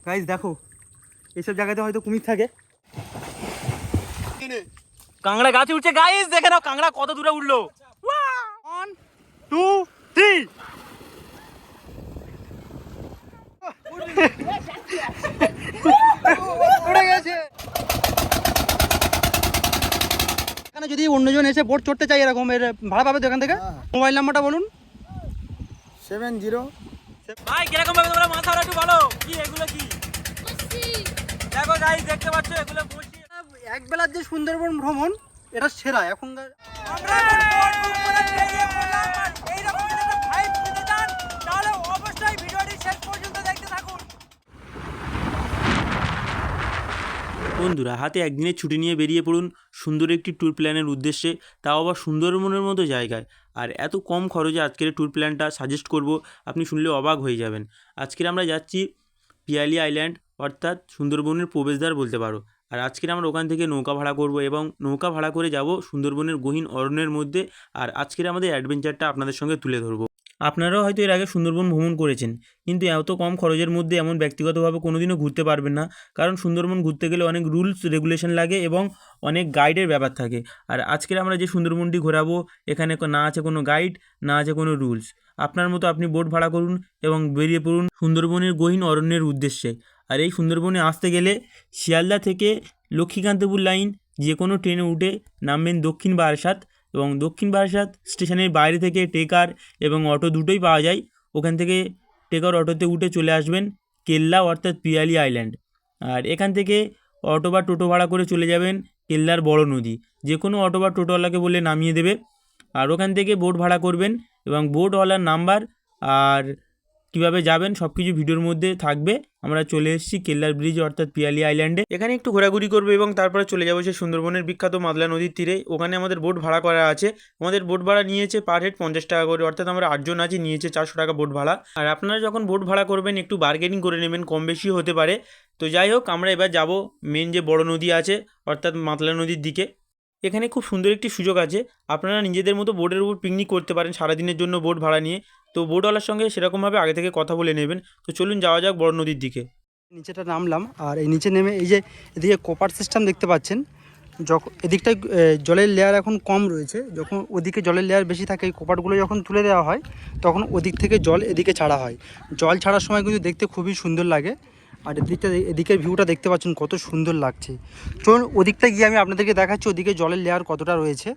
Guys দেখো, এইসব জায়গাতে হয়তো কুমির থাকে। কাঁকড়া গাছে উঠছে গাইস, দেখে নাও কাঁকড়া কত দূরে উঠলো। 1 2 3 উড়ে গেছে। এখানে যদি অন্যজন এসে বোট চড়তে চাই এরকম, এর ভাড়া পাবে তো এখান থেকে? মোবাইল নাম্বারটা বলুন। 70। ভাই কিরকম ভাবে তোমরা মাছ ধরো একটু বলো। কি এগুলো কি? দেখো গাইস দেখতে পাচ্ছ এগুলো বসি। এক বেলার যে সুন্দরবন ভ্রমণ এটা সেরা এখনকার। আমরা বোট বুক করে বেরিয়ে পড়লাম, আর এইরকম যদি একটা ভাইব নিতে চান তাহলে অবশ্যই ভিডিওটি শেষ পর্যন্ত দেখতে থাকুন। বন্ধুরা, হাতে একদিনের ছুটি নিয়ে বেরিয়ে পড়ুন সুন্দর একটি ট্যুর প্ল্যানের উদ্দেশ্যে, তাও আবার সুন্দরবনের মতো জায়গায়। আর এত কম খরচে আজকের ট্যুর প্ল্যানটা সাজেস্ট করব, আপনি শুনলে অবাক হয়ে যাবেন। আজকের আমরা যাচ্ছি পিয়ালি আইল্যান্ড, অর্থাৎ সুন্দরবনের প্রবেশদ্বার বলতে পারো। আর আজকের আমরা ওখান থেকে নৌকা ভাড়া করব এবং নৌকা ভাড়া করে যাব সুন্দরবনের গহীন অরণ্যের মধ্যে। আর আজকের আমাদের অ্যাডভেঞ্চারটা আপনাদের সঙ্গে তুলে ধরবো। আপনারাও হয়তো এর আগে সুন্দরবন ভ্রমণ করেছেন, কিন্তু এত কম খরচের মধ্যে এমন ব্যক্তিগতভাবে কোনোদিনও ঘুরতে পারবেন না, কারণ সুন্দরবন ঘুরতে গেলে অনেক রুলস রেগুলেশন লাগে এবং অনেক গাইডের ব্যাপার থাকে। আর আজকের আমরা যে সুন্দরবনটি ঘোরাবো, এখানে না আছে কোনো গাইড, না আছে কোনো রুলস। আপনার মতো আপনি বোট ভাড়া করুন এবং বেরিয়ে পড়ুন সুন্দরবনের গহীন অরণ্যের উদ্দেশ্যে। আর এই সুন্দরবনে আসতে গেলে শিয়ালদা থেকে লক্ষ্মীকান্তপুর লাইন যে কোনো ট্রেনে উঠে নামবেন দক্ষিণ বারাসাত, এবং দক্ষিণ বারাসাত স্টেশনের বাইরে থেকে টেকার এবং অটো দুটোই পাওয়া যায়। ওখান থেকে টেকার অটোতে উঠে চলে আসবেন কেল্লা অর্থাৎ পিয়ালি আইল্যান্ড। আর এখান থেকে অটো বা টোটো ভাড়া করে চলে যাবেন কেল্লার বড় নদী, যে কোনো অটো বা টোটোওয়ালাকে বলে নামিয়ে দেবে। আর ওখান থেকে বোট ভাড়া করবেন এবং বোটওয়ালার নাম্বার আর কীভাবে যাবেন সব কিছু ভিডিওর মধ্যে থাকবে। আমরা চলে এসেছি কেল্লার ব্রিজ অর্থাৎ পিয়ালি আইল্যান্ডে। এখানে একটু ঘোরাঘুরি করবো এবং তারপরে চলে যাবো সেই সুন্দরবনের বিখ্যাত মাদলা নদীর তীরে। ওখানে আমাদের বোট ভাড়া করা আছে। আমাদের বোট ভাড়া নিয়েছে পার হেড 50 টাকা করে, অর্থাৎ আমরা 8 জন আছি, নিয়েছে 400 টাকা বোট ভাড়া। আর আপনারা যখন বোট ভাড়া করবেন একটু বার্গেনিং করে নেবেন, কম বেশি হতে পারে। তো যাই হোক, আমরা এবার যাব মেন যে বড় নদী আছে অর্থাৎ মাতলা নদীর দিকে। এখানে খুব সুন্দর একটি সুযোগ আছে, আপনারা নিজেদের মতো বোটের উপর পিকনিক করতে পারেন সারাদিনের জন্য বোট ভাড়া নিয়ে। তো বোটওয়ালার সঙ্গে সেরকমভাবে আগে থেকে কথা বলে নেবেন। তো চলুন যাওয়া যাক বড় নদীর দিকে। নিচেটা নামলাম, আর এই নিচে নেমে এই যে এদিকে কোপার সিস্টেম দেখতে পাচ্ছেন। যখন এদিকটায় জলের লেয়ার এখন কম রয়েছে, যখন ওদিকে জলের লেয়ার বেশি থাকে এই কোপারগুলো যখন তুলে দেওয়া হয় তখন ওদিক থেকে জল এদিকে ছাড়া হয়। জল ছাড়ার সময় কিন্তু দেখতে খুবই সুন্দর লাগে। আর এদিকের ভিউটা দেখতে পাচ্ছেন কত সুন্দর লাগছে। চলুন ওদিকটা গিয়ে আমি আপনাদেরকে দেখাচ্ছি ওদিকে জলের লেয়ার কতটা রয়েছে।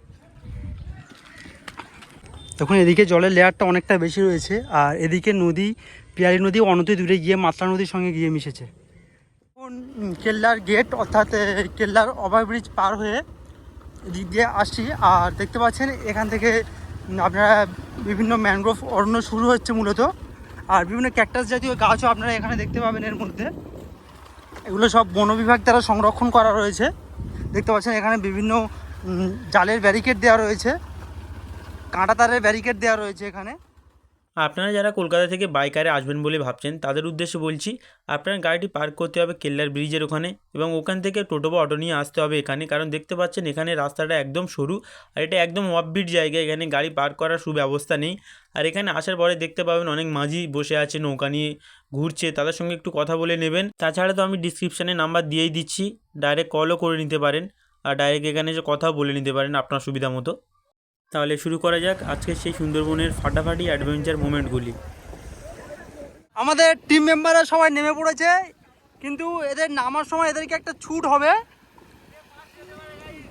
তখন এদিকে জলের লেয়ারটা অনেকটা বেশি রয়েছে, আর এদিকে নদী পিয়ালি নদী অনতি দূরে গিয়ে মাতলা নদীর সঙ্গে গিয়ে মিশেছে। কেল্লার গেট অর্থাৎ কেল্লার ওভারব্রিজ পার হয়ে এদিক দিয়ে আসছি, আর দেখতে পাচ্ছেন এখান থেকে আপনারা বিভিন্ন ম্যানগ্রোভ অরণ্য শুরু হচ্ছে মূলত, আর বিভিন্ন ক্যাকটাস জাতীয় গাছও আপনারা এখানে দেখতে পাবেন। এর মধ্যে এগুলো সব বন বিভাগ দ্বারা সংরক্ষণ করা রয়েছে। দেখতে পাচ্ছেন এখানে বিভিন্ন জালের ব্যারিকেড দেওয়া রয়েছে, কাঁটা তারের ব্যারিকেড দেওয়া রয়েছে এখানে। আপনারা যারা কলকাতা থেকে বাইকারে আসবেন বলে ভাবছেন তাদের উদ্দেশ্যে বলছি, আপনার গাড়িটি পার্ক করতে হবে কেল্লার ব্রিজের ওখানে, এবং ওখান থেকে টোটো বা অটো নিয়ে আসতে হবে এখানে। কারণ দেখতে পাচ্ছেন এখানে রাস্তাটা একদম সরু, আর এটা একদম অফবিট জায়গা, এখানে গাড়ি পার্ক করার সুব্যবস্থা নেই। আর এখানে আসার পরে দেখতে পাবেন অনেক মাঝি বসে আছে নৌকা নিয়ে ঘুরছে, তাদের সঙ্গে একটু কথা বলে নেবেন। তাছাড়া তো আমি ডিসক্রিপশানে নাম্বার দিয়েই দিচ্ছি, ডাইরেক্ট কলও করে নিতে পারেন, আর ডাইরেক্ট এখানে এসে কথাও বলে নিতে পারেন আপনার সুবিধা মতো। তাহলে শুরু করা যাক আজকে সেই সুন্দরবনের ফাটাফাটি অ্যাডভেঞ্চার মোমেন্টগুলি। আমাদের টিম মেম্বাররা সবাই নেমে পড়েছে, কিন্তু এদের নামার সময় এদেরকে একটা ছুট হবে।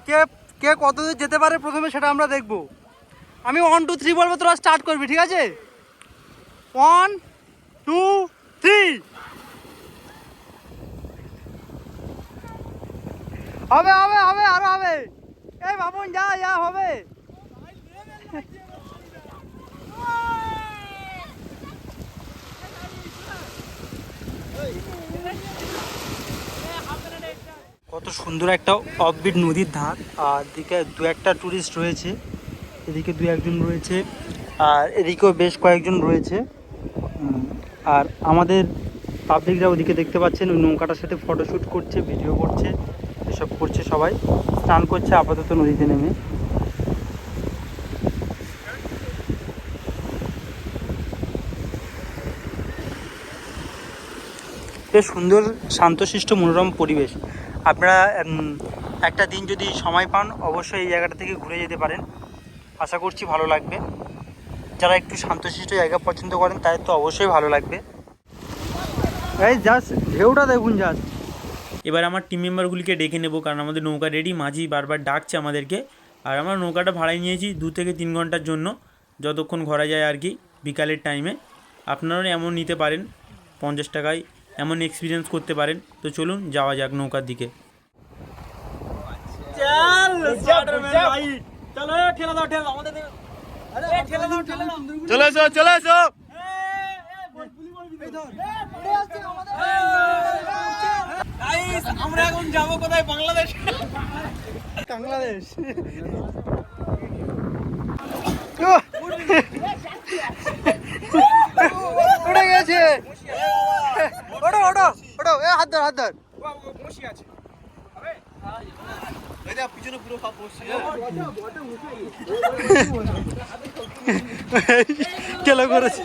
কে কে কত দূর যেতে পারে প্রথমে সেটা আমরা দেখব। আমি 1 2 3 বলবো, তোরা স্টার্ট করবি, ঠিক আছে? 1 2 3। হবে হবে হবে, আরো হবে। এই বাবুন যা যা হবে। কত সুন্দর একটা অফবিট নদীর ধার, আর দিকে দু একটা ট্যুরিস্ট রয়েছে, এদিকে দু একজন রয়েছে, আর এদিকেও বেশ কয়েকজন রয়েছে। আর আমাদের পাবলিকরা ওদিকে দেখতে পাচ্ছেন ওই নৌকাটার সাথে ফটোশ্যুট করছে, ভিডিও করছে, এসব করছে, সবাই স্নান করছে আপাতত নদীতে নেমে। বেশ সুন্দর শান্তশিষ্ট মনোরম পরিবেশ। আপনারা একটা দিন যদি সময় পান অবশ্যই এই জায়গাটা থেকে ঘুরে যেতে পারেন, আশা করছি ভালো লাগবে। যারা একটু শান্তশিষ্ট জায়গা পছন্দ করেন তাদের তো অবশ্যই ভালো লাগবে। এই জাস্ট ঢেউটা দেখুন জাস্ট। এবার আমার টিম মেম্বারগুলিকে ডেকে নেবো, কারণ আমাদের নৌকা রেডি, মাঝি বারবার ডাকছে আমাদেরকে। আর আমরা নৌকাটা ভাড়ায় নিয়েছি 2 থেকে 3 ঘন্টার জন্য, যতক্ষণ ঘোরা যায় আর কি বিকালের টাইমে। আপনারাও এমন নিতে পারেন 50 টাকায়, এমন এক্সপিরিয়েন্স করতে পারেন। তো চলুন যাওয়া যাক নৌকার দিকে। চলে এসো। আমরা এখন যাবো কোথায়? বাংলাদেশ। বাংলাদেশ উড়ে গেছে। ওটো ওটো ওটো, এ হাত ধর হাত ধর। পিছনে পুরো ভাব বসছে। খেলা করেছে।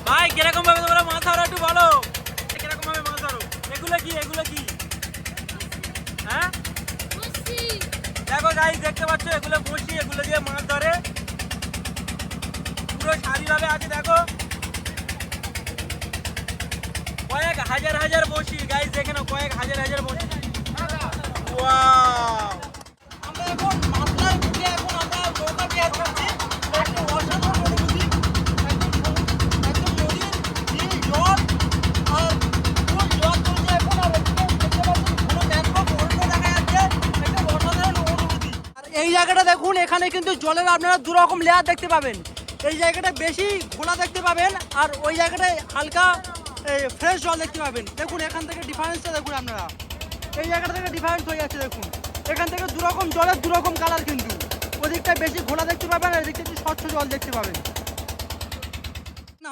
ভাই কিরকম ভাবে তোমরা মাছ ধরো একটু বলো, কিরকম ভাবে মাছ ধরো? এগুলো কি হ্যাঁ? দেখো গাইস, দেখতে পাচ্ছ এগুলো বসি, এগুলো দিয়ে মাছ ধরে পুরো সারিভাবে আছে। দেখো কয়েক হাজার বসি গাইস, দেখে নাও কয়েক হাজার বসি। ওয়াও! আমরা এখন মাছলার বুকে এখন আমরা নৌকা বিহার করছি। একটা অসাধারণ অনুভূতি। একদম নদীর নীল জল আর ফুল জল চলছে এখন, আর দেখতে পাচ্ছি কোনো ম্যানগ্রোভ অরণ্য দেখা যাচ্ছে। একটা অসাধারণ অনুভূতি। আর এই জায়গাটা দেখুন, এখানে কিন্তু জলের আপনারা দু রকম লেয়ার দেখতে পাবেন। এই জায়গাটা বেশি ঘোলা দেখতে পাবেন, আর ওই জায়গাটায় হালকা ফ্রেশ জল দেখতে পাবেন। দেখুন এখান থেকে ডিফারেন্সটা দেখুন আপনারা, এই জায়গাটা থেকে ডিফারেন্স হয়ে যাচ্ছে। দেখুন এখান থেকে দু রকম জলের দু রকম কালার, কিন্তু ওদিকটা বেশি ঘোলা দেখতে পাবেন, আর এদিকটা একটু স্বচ্ছ জল দেখতে পাবেন।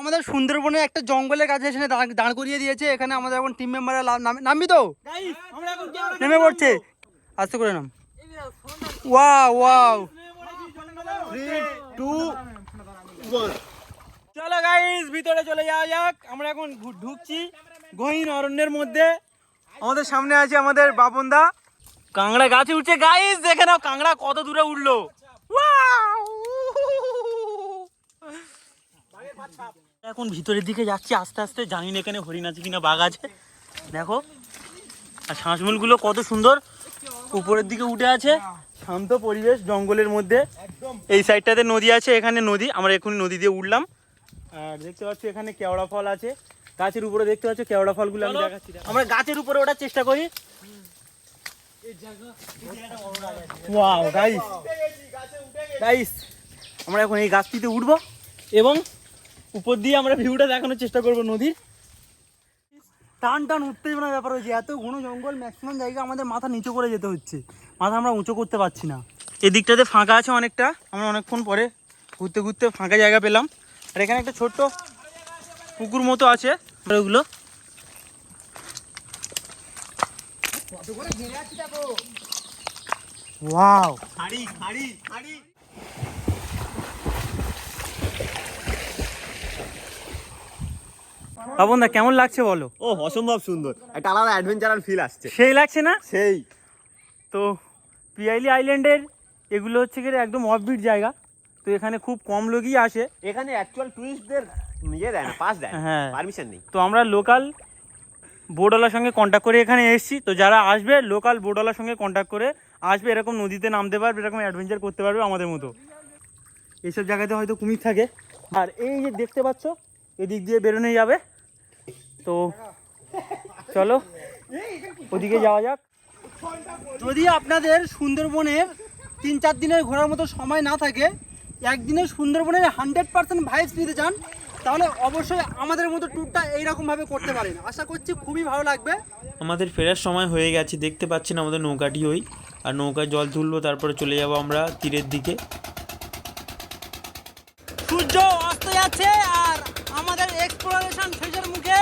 আমাদের সুন্দরবনে একটা জঙ্গলের কাছে এখানে দাঁড় করিয়ে দিয়েছে। এখানে আমাদের এখন টিম মেম্বাররা নামবি তো নেমে পড়ছে, আস্তে করে নাম। Wow wow, 3, 2, 1। চলো গাইস ভিতরে চলে যাওয়া যাক। আমরা এখন ঢুকছি গহীন অরণ্যের মধ্যে। আমাদের সামনে আছে আমাদের বাপনদা, কাঁকড়া গাছে উঠছে। গাইস দেখে নাও কাঁকড়া কত দূরে উঠলো। এখন ভিতরের দিকে যাচ্ছি আস্তে আস্তে, জানি না এখানে হরিণ আছে কিনা, বাঘ আছে। দেখো আর শাঁসমুলগুলো কত সুন্দর উপরের দিকে উঠে আছে। শান্ত পরিবেশ জঙ্গলের মধ্যে। এই সাইডটাতে নদী আছে, এখানে নদী, আমরা এখনই নদী দিয়ে উঠলাম। আর দেখতে পাচ্ছি এখানে কেওড়া ফল আছে গাছের উপরে, দেখতে পাচ্ছ কেওড়া ফলগুলো আমি দেখাচ্ছি। আমরা গাছের উপরে ওঠার চেষ্টা করি। ওয়াও গাইস, গাইস আমরা এখন এই গাছটিতে উঠবো এবং উপর দিয়ে আমরা ভিউটা দেখানোর চেষ্টা করবো নদীর। টান টান উত্তেজনার ব্যাপার হয়েছে, এত ঘন জঙ্গল, ম্যাক্সিমাম জায়গা আমাদের মাথা নিচু করে যেতে হচ্ছে, মাথা আমরা উঁচু করতে পারছি না। এদিকটাতে ফাঁকা আছে অনেকটা, আমরা অনেকক্ষণ পরে ঘুরতে ঘুরতে ফাঁকা জায়গা পেলাম। আর এখানে একটা ছোট্ট পুকুর মতো আছে, ওগুলো ওয়াও। বাবন দা কেমন লাগছে বলো? ও অসম্ভব সুন্দর, একটা আলাদা অ্যাডভেঞ্চারাল ফিল আসছে। সেই লাগছে না? সেই তো পিয়াইলি আইল্যান্ডের এগুলো হচ্ছে কি একদম অফবিট জায়গা, তো এখানে খুব কম লোকই আসে। এখানে অ্যাকচুয়াল টুরিস্টদের দেয় না, পাস দেয়, হ্যাঁ পারমিশন নেই। তো আমরা লোকাল বোটওয়ালার সঙ্গে কন্ট্যাক্ট করে এখানে এসেছি। তো যারা আসবে লোকাল বোটওয়ালার সঙ্গে কন্ট্যাক্ট করে আসবে, এরকম নদীতে নামতে পারবে, এরকম অ্যাডভেঞ্চার করতে পারবে আমাদের মতো। এইসব জায়গাতে হয়তো কুমির থাকে। আর এই যে দেখতে পাচ্ছ এদিক দিয়ে বেরোনো যাবে, তো চলো ওদিকে যাওয়া যাক। যদি আপনাদের সুন্দরবনের 3-4 দিনের ঘোরার মতো সময় না থাকে, একদিনের সুন্দরবনের 100% ভাইবস নিতে চান, তাহলে অবশ্যই আমাদের মতো ট্যুরটা এইরকমভাবে করতে পারেন। আশা করছি খুবই ভালো লাগবে। আমাদের ফেরার সময় হয়ে গেছে, দেখতে পাচ্ছেন আমাদের নৌকাটি ওই আর নৌকায় জল তুলবো, তারপরে চলে যাবো আমরা তীরের দিকে। সূর্য অস্ত যাচ্ছে আর আমাদের এক্সপ্লোরেশন শেষের মুখে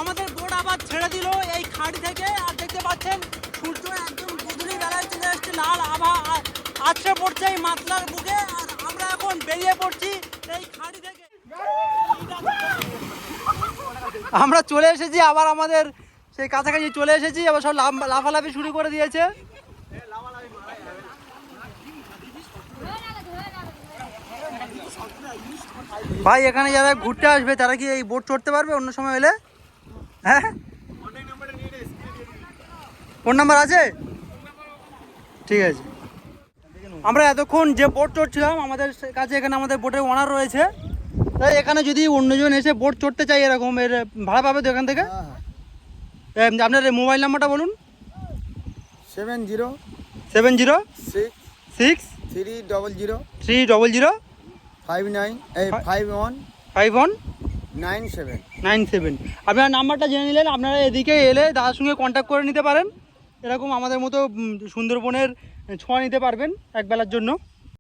আমাদের বোট আবার ছেড়ে দিল এই খাড়ি থেকে। আর দেখতে পাচ্ছেন সূর্য একদম গুদুলি বেলায় চলে এসছে, লাল আভা আছড়ে পড়ছে এই মাতলার বুকে। আর আমরা এখন বেরিয়ে পড়ছি এই খাড়ি থেকে। আমরা চলে এসেছি আবার আমাদের সেই কাছাকাছি চলে এসেছি, আবার সব লাফালাফি শুরু করে দিয়েছে। ভাই এখানে যারা ঘুরতে আসবে তারা কি এই বোট চড়তে পারবে অন্য সময় এলে? হ্যাঁ, ফোন নাম্বার আছে, ঠিক আছে। আমরা এতক্ষণ যে বোট চড়ছিলাম আমাদের কাছে এখানে আমাদের বোটের ওনার রয়েছে, তাই এখানে যদি অন্যজন এসে বোট চড়তে চাই এরকম এর ভাড়া পাবে তো এখান থেকে? আপনার মোবাইল নাম্বারটা বলুন। 70 70 6 6 300 300 59 51 97 97। আপনার নাম্বারটা জেনে নিলেন, আপনারা এদিকে এলে দাদার সঙ্গে কন্ট্যাক্ট করে নিতে পারেন। এরকম আমাদের মতো সুন্দরবনের ছোঁয়া নিতে পারবেন একবেলার জন্য।